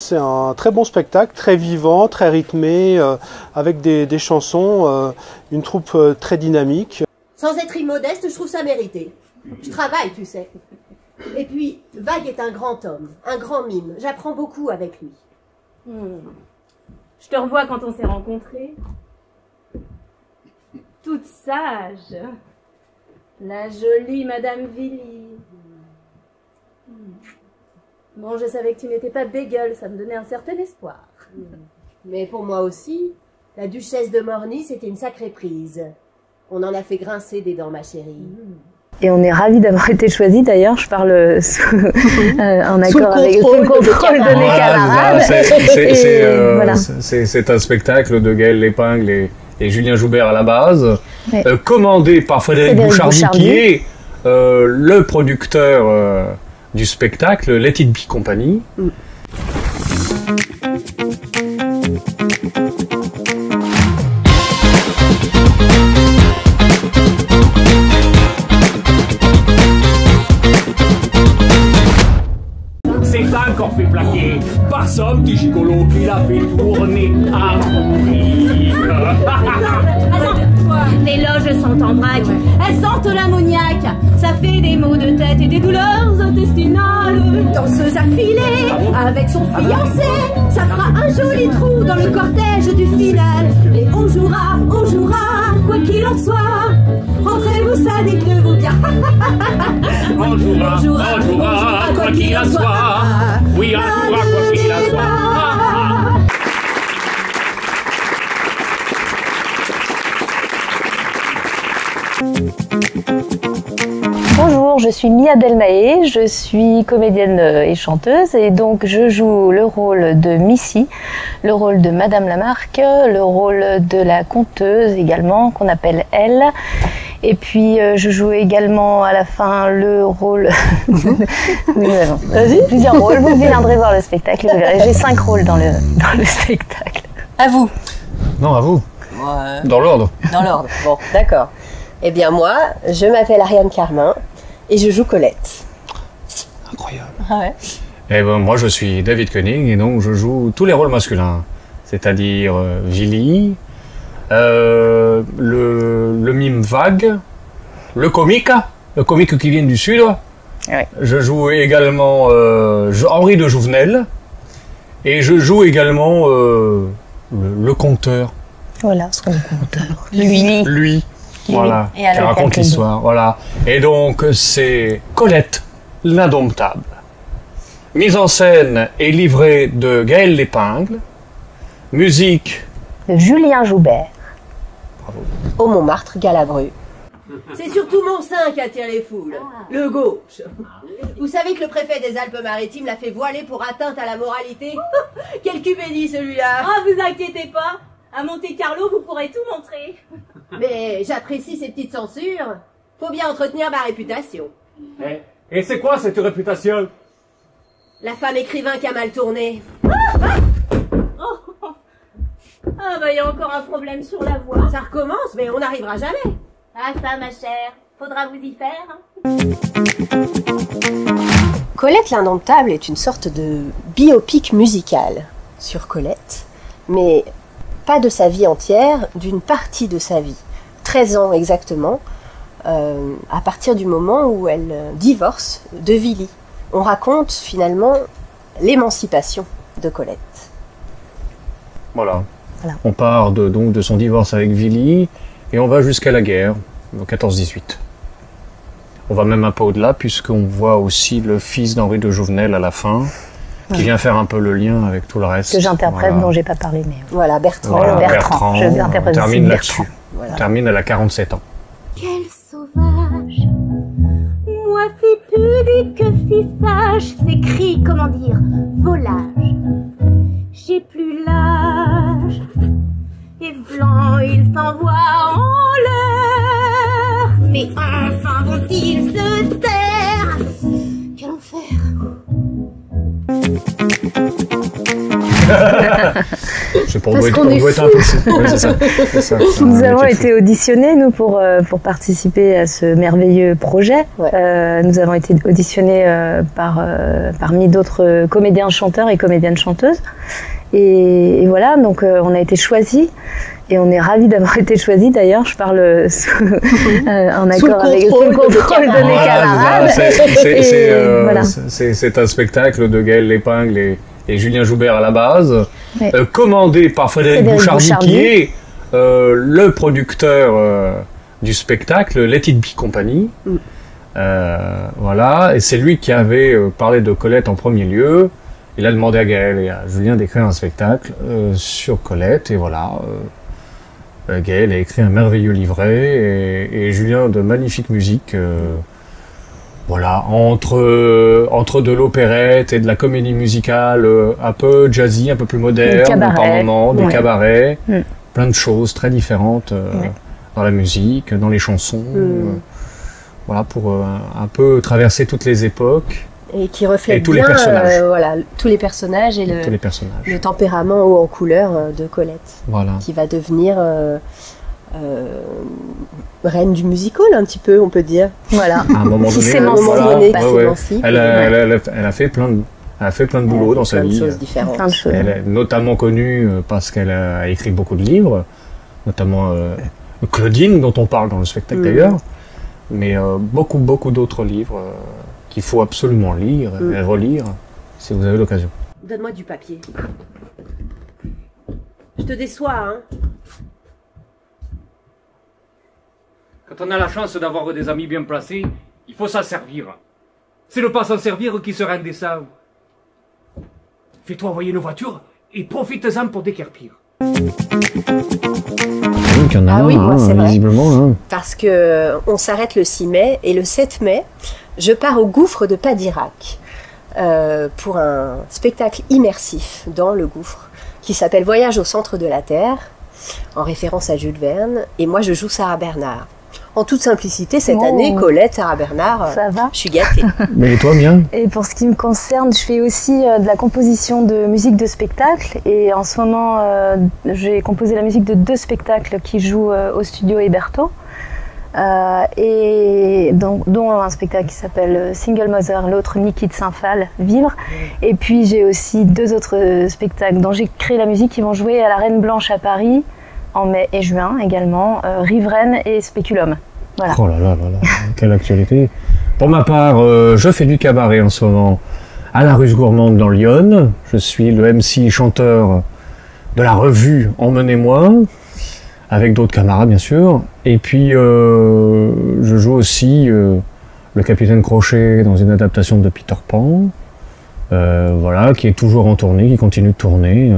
C'est un très bon spectacle, très vivant, très rythmé, avec des chansons, une troupe très dynamique. Sans être immodeste, je trouve ça mérité. Je travaille, tu sais. Et puis, Vague est un grand homme, un grand mime. J'apprends beaucoup avec lui. Je te revois quand on s'est rencontrés. Toute sage. La jolie Madame Villy. Bon, je savais que tu n'étais pas bégueule, ça me donnait un certain espoir. Mais pour moi aussi, la duchesse de Morny, c'était une sacrée prise. On en a fait grincer des dents, ma chérie. Et on est ravis d'avoir été choisis. D'ailleurs, je parle en accord avec le contrôle de mes camarades. Voilà, c'est un spectacle de Gaël Lépingle et Julien Joubert à la base, commandé par Frédéric Bouchardy, qui est le producteur du spectacle Let It Be Company. C'est encore fait plaquer par son petit gigolo qui l'a fait tourner à mourir. Les loges sont en vrac, elles sentent l'ammoniaque. Ça fait des maux de tête et des douleurs intestinales. Danseuse affilée avec son fiancé, ça fera un joli trou dans le cortège du final. Et on jouera, quoi qu'il en soit. Rentrez-vous, ça décleux-vous bien. On jouera, quoi qu'il en soit. Oui, on jouera, quoi qu'il en soit. Bonjour, je suis Mia Delmaé, je suis comédienne et chanteuse et donc je joue le rôle de Missy, le rôle de Madame Lamarque, le rôle de la conteuse également qu'on appelle Elle. Et puis je joue également à la fin le rôle plusieurs rôles, vous viendrez voir le spectacle, vous verrez, j'ai 5 rôles dans le spectacle. À vous. Non, à vous. Dans l'ordre. Dans l'ordre, bon, d'accord. Eh bien moi, je m'appelle Ariane Carmin et je joue Colette. Incroyable. Ah ouais. Et ben, moi, je suis David Koenig et donc je joue tous les rôles masculins, c'est-à-dire Villy, le mime Vague, le comique qui vient du Sud. Ouais. Je joue également Henri de Jouvenel et je joue également le conteur. Voilà, son conteur. Lui. Voilà, qui raconte l'histoire. Voilà. Et donc, c'est Colette, l'indomptable. Mise en scène et livrée de Gaël Lépingle. Musique de Julien Joubert. Bravo. Au Montmartre, Galabru. C'est surtout mon sein qui attire les foules, le gauche. Vous savez que le préfet des Alpes-Maritimes l'a fait voiler pour atteinte à la moralité. Quel cubédie celui-là. Ah, vous inquiétez pas, à Monte-Carlo, vous pourrez tout montrer. Mais j'apprécie ces petites censures. Faut bien entretenir ma réputation. Et c'est quoi cette réputation? La femme écrivain qui a mal tourné. Ah bah il y a encore un problème sur la voix. Ça recommence, mais on n'arrivera jamais. Ah ça ma chère, faudra vous y faire. Colette l'indomptable est une sorte de biopic musical sur Colette, mais pas de sa vie entière, d'une partie de sa vie. 13 ans exactement, à partir du moment où elle divorce de Villy. On raconte finalement l'émancipation de Colette. Voilà. On part donc de son divorce avec Villy et on va jusqu'à la guerre, en 14-18. On va même un peu au-delà puisqu'on voit aussi le fils d'Henri de Jouvenel à la fin, qui vient faire un peu le lien avec tout le reste. Que j'interprète, dont j'ai pas parlé, mais... Voilà, Bertrand. Voilà, Bertrand. Je interprète on termine là-dessus. Voilà. On termine, elle a 47 ans. Quel sauvage, moi si pudique, si sage, s'écrie, comment dire, volage. J'ai plus l'âge, et blanc il s'envoie en l'air. Mais enfin vont-ils se taire? Quel enfer! Je sais pas, on Parce doit qu'on est être un peu fou. Ouais, c'est ça. C'est ça. Nous avons été auditionnés, nous, pour participer à ce merveilleux projet. Ouais. Nous avons été auditionnés parmi d'autres comédiens chanteurs et comédiennes chanteuses. Et voilà, donc on a été choisis. Et on est ravis d'avoir été choisis. D'ailleurs, je parle en accord avec le contrôle de mes camarades. Voilà, c'est un spectacle de Gaël Lépingle et Julien Joubert à la base, Ouais. Commandé par Frédéric Bouchardy, qui est le producteur du spectacle Let It Be Company. Voilà, et c'est lui qui avait parlé de Colette en premier lieu. Il a demandé à Gaël et à Julien d'écrire un spectacle sur Colette, et voilà. Gaël a écrit un merveilleux livret et Julien de magnifiques musiques. Voilà, entre de l'opérette et de la comédie musicale, un peu jazzy, un peu plus moderne par moments, des cabarets, plein de choses très différentes dans la musique, dans les chansons. Voilà, pour un peu traverser toutes les époques. Et qui reflète tous bien les personnages. voilà, tous les personnages et le tempérament haut en couleur de Colette, voilà. Qui va devenir reine du musical un petit peu, on peut dire. Voilà. À un moment donné, elle a fait plein de boulot dans sa vie. Plein de choses différentes. Plein de choses. Elle est notamment connue parce qu'elle a écrit beaucoup de livres, notamment Claudine, dont on parle dans le spectacle d'ailleurs, mais beaucoup d'autres livres qu'il faut absolument lire et relire si vous avez l'occasion. Donne-moi du papier. Je te déçois, hein? Quand on a la chance d'avoir des amis bien placés, il faut s'en servir. C'est ne pas s'en servir qui sera indécent. Fais-toi envoyer nos voitures et profite-en pour déquerpir. Donc, il y en a Ah oui, moi, c'est vrai. visiblement. Hein. Parce que on s'arrête le 6 mai et le 7 mai, je pars au gouffre de Padirac pour un spectacle immersif dans le gouffre qui s'appelle Voyage au centre de la Terre, en référence à Jules Verne. Et moi, je joue Sarah Bernard. En toute simplicité, cette année, Colette, Sarah Bernard, ça va. Je suis gâtée. Mais et toi, bien? Et pour ce qui me concerne, je fais aussi de la composition de musique de spectacle. Et en ce moment, j'ai composé la musique de 2 spectacles qui jouent au studio Héberto. Et dont un spectacle qui s'appelle Single Mother, l'autre Niki de Saint-Phal, Vivre. Et puis j'ai aussi 2 autres spectacles dont j'ai créé la musique qui vont jouer à la Reine Blanche à Paris en mai et juin également, Riveraine et Spéculum. Voilà. Oh là là là là, quelle actualité. Pour ma part, je fais du cabaret en ce moment à la Russe Gourmande dans Lyon. Je suis le MC chanteur de la revue Emmenez-moi, avec d'autres camarades bien sûr. Et puis je joue aussi le capitaine Crochet dans une adaptation de Peter Pan, voilà, qui est toujours en tournée, qui continue de tourner,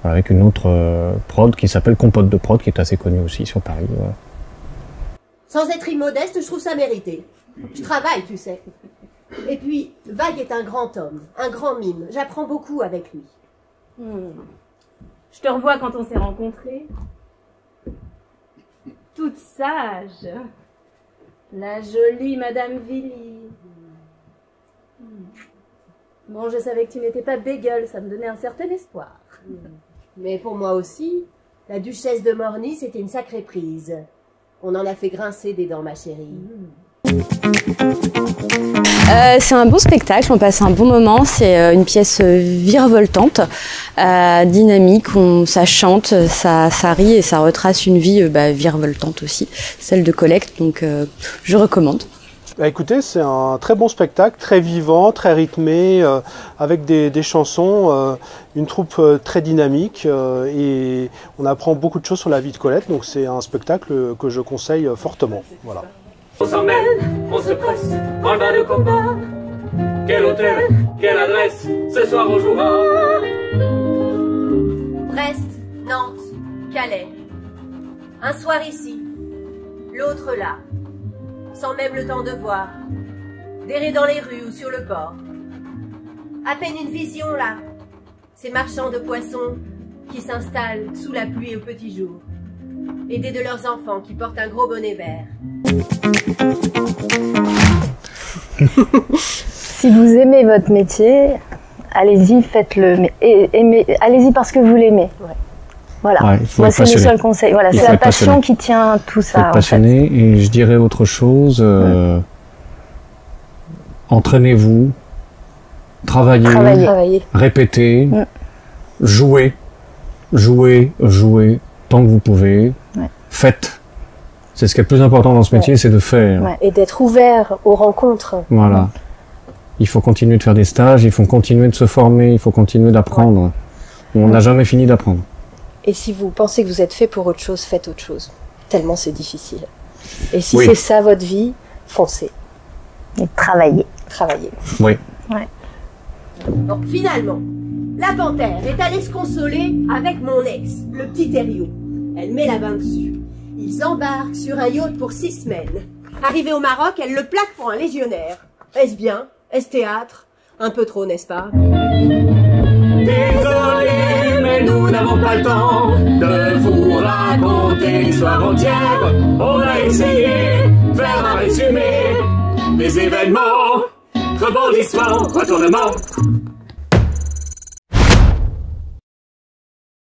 avec une autre prod qui s'appelle Compote de Prod, qui est assez connue aussi sur Paris. Voilà. Sans être immodeste, je trouve ça mérité. Je travaille, tu sais. Et puis, Vague est un grand homme, un grand mime. J'apprends beaucoup avec lui. Je te revois quand on s'est rencontrés. Toute sage. La jolie Madame Villy. Bon, je savais que tu n'étais pas bégueule, ça me donnait un certain espoir. Mais pour moi aussi, la duchesse de Morny, c'était une sacrée prise. On en a fait grincer des dents, ma chérie. C'est un bon spectacle, on passe un bon moment, c'est une pièce virevoltante, dynamique, ça chante, ça rit et ça retrace une vie virevoltante aussi, celle de Colette, donc je recommande. Bah écoutez, c'est un très bon spectacle, très vivant, très rythmé, avec des chansons, une troupe très dynamique et on apprend beaucoup de choses sur la vie de Colette, donc c'est un spectacle que je conseille fortement. Voilà. On s'en mêle, on se presse, en bas de combat. Quel hôtel, quelle adresse, ce soir on jouera. Brest, Nantes, Calais. Un soir ici, l'autre là. Sans même le temps de voir. D'errer dans les rues ou sur le port. À peine une vision là. Ces marchands de poissons qui s'installent sous la pluie au petit jour. Aidés de leurs enfants qui portent un gros bonnet vert. Si vous aimez votre métier, allez-y, faites-le, mais allez-y parce que vous l'aimez. Ouais. Voilà, ouais, moi c'est le seul conseil. Voilà, c'est la passion qui tient tout ça. Il faut être passionné, en fait. Et je dirais autre chose, entraînez-vous, travaillez, répétez, jouez, tant que vous pouvez, faites. C'est ce qui est le plus important dans ce métier, c'est de faire. Ouais. Et d'être ouvert aux rencontres. Voilà. Il faut continuer de faire des stages, il faut continuer de se former, il faut continuer d'apprendre. On n'a jamais fini d'apprendre. Et si vous pensez que vous êtes fait pour autre chose, faites autre chose. Tellement c'est difficile. Et si c'est ça votre vie, foncez. Et travaillez. Oui. Ouais. Donc finalement, la panthère est allée se consoler avec mon ex, le petit Thériault. Elle met la main dessus. Ils s'embarquent sur un yacht pour 6 semaines. Arrivé au Maroc, elle le plaque pour un légionnaire. Est-ce bien? Est-ce théâtre? Un peu trop, n'est-ce pas? Désolé, mais nous n'avons pas le temps de vous raconter l'histoire entière. On a essayé de faire un résumé des événements, rebondissements, retournements.